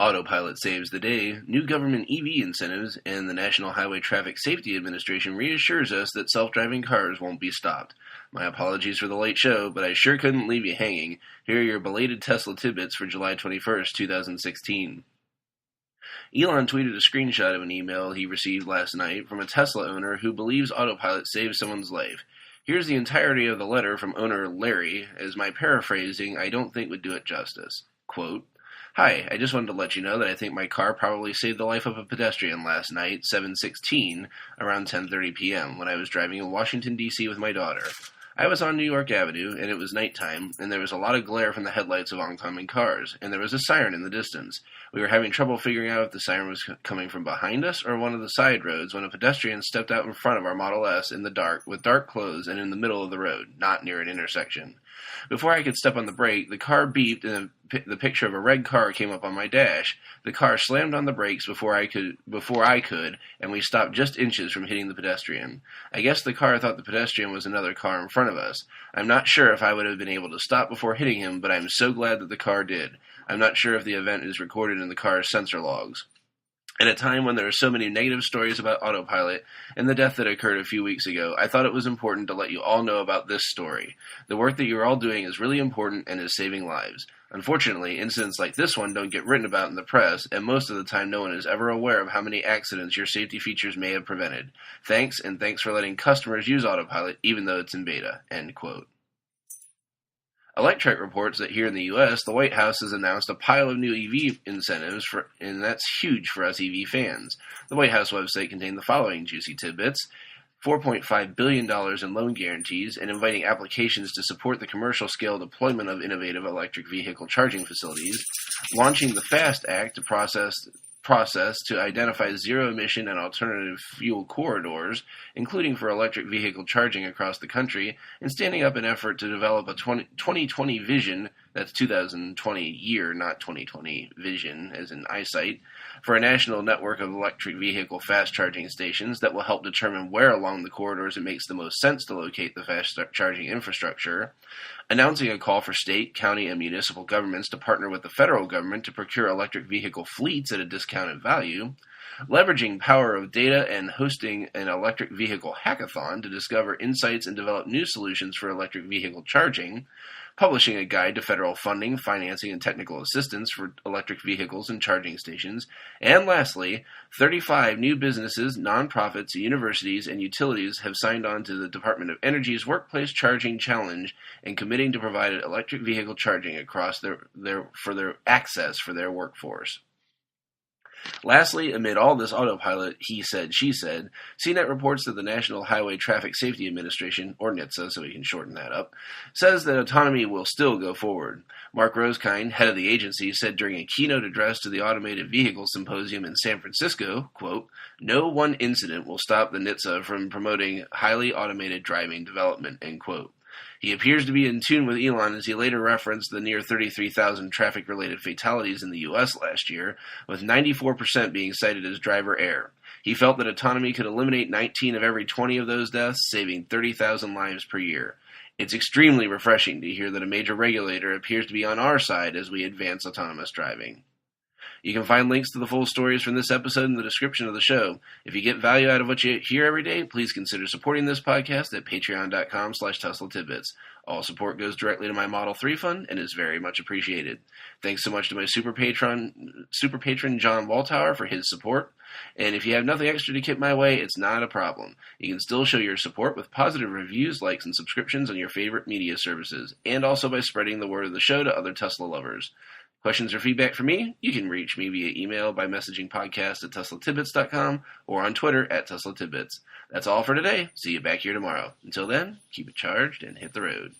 Autopilot saves the day, new government EV incentives, and the National Highway Traffic Safety Administration reassures us that self-driving cars won't be stopped. My apologies for the late show, but I sure couldn't leave you hanging. Here are your belated Tesla tidbits for July 21st, 2016. Elon tweeted a screenshot of an email he received last night from a Tesla owner who believes Autopilot saves someone's life. Here's the entirety of the letter from owner Larry, as my paraphrasing I don't think would do it justice. Quote, "Hi, I just wanted to let you know that I think my car probably saved the life of a pedestrian last night, 7/16, around 10:30 p.m., when I was driving in Washington, D.C. with my daughter. I was on New York Avenue, and it was nighttime, and there was a lot of glare from the headlights of oncoming cars, and there was a siren in the distance. We were having trouble figuring out if the siren was coming from behind us or one of the side roads when a pedestrian stepped out in front of our Model S in the dark, with dark clothes and in the middle of the road, not near an intersection. Before I could step on the brake, the car beeped and the picture of a red car came up on my dash. The car slammed on the brakes before I could, and we stopped just inches from hitting the pedestrian. I guess the car thought the pedestrian was another car in front of us. I'm not sure if I would have been able to stop before hitting him, but I'm so glad that the car did. I'm not sure if the event is recorded in the car's sensor logs." At a time when there are so many negative stories about Autopilot and the death that occurred a few weeks ago, I thought it was important to let you all know about this story. The work that you're all doing is really important and is saving lives. Unfortunately, incidents like this one don't get written about in the press, and most of the time no one is ever aware of how many accidents your safety features may have prevented. Thanks, and thanks for letting customers use Autopilot even though it's in beta." End quote. Electrek reports that here in the U.S., the White House has announced a pile of new EV incentives, and that's huge for us EV fans. The White House website contained the following juicy tidbits: $4.5 billion in loan guarantees, and inviting applications to support the commercial-scale deployment of innovative electric vehicle charging facilities, launching the FAST Act to process to identify zero-emission and alternative fuel corridors, including for electric vehicle charging across the country, and standing up an effort to develop a 2020 vision, that's 2020 year, not 2020 vision, as in eyesight, for a national network of electric vehicle fast charging stations that will help determine where along the corridors it makes the most sense to locate the fast charging infrastructure, announcing a call for state, county, and municipal governments to partner with the federal government to procure electric vehicle fleets at a discounted value, leveraging power of data and hosting an electric vehicle hackathon to discover insights and develop new solutions for electric vehicle charging, publishing a guide to federal funding, financing, and technical assistance for electric vehicles and charging stations, and lastly, 35 new businesses, nonprofits, universities, and utilities have signed on to the Department of Energy's Workplace Charging Challenge and committing to provide electric vehicle charging across their access for their workforce. Lastly, amid all this Autopilot he said, she said, CNET reports that the National Highway Traffic Safety Administration, or NHTSA, so we can shorten that up, says that autonomy will still go forward. Mark Rosekind, head of the agency, said during a keynote address to the Automated Vehicle Symposium in San Francisco, quote, "No one incident will stop the NHTSA from promoting highly automated driving development," end quote. He appears to be in tune with Elon as he later referenced the near 33,000 traffic-related fatalities in the U.S. last year, with 94% being cited as driver error. He felt that autonomy could eliminate 19 of every 20 of those deaths, saving 30,000 lives per year. It's extremely refreshing to hear that a major regulator appears to be on our side as we advance autonomous driving. You can find links to the full stories from this episode in the description of the show. If you get value out of what you hear every day, please consider supporting this podcast at patreon.com/Tesla Tidbits. All support goes directly to my Model 3 fund and is very much appreciated. Thanks so much to my super patron John Waltauer for his support. And if you have nothing extra to kick my way, it's not a problem. You can still show your support with positive reviews, likes, and subscriptions on your favorite media services, and also by spreading the word of the show to other Tesla lovers. Questions or feedback for me? You can reach me via email by messaging podcast@teslatidbits.com or on Twitter @TeslaTidbits. That's all for today. See you back here tomorrow. Until then, keep it charged and hit the road.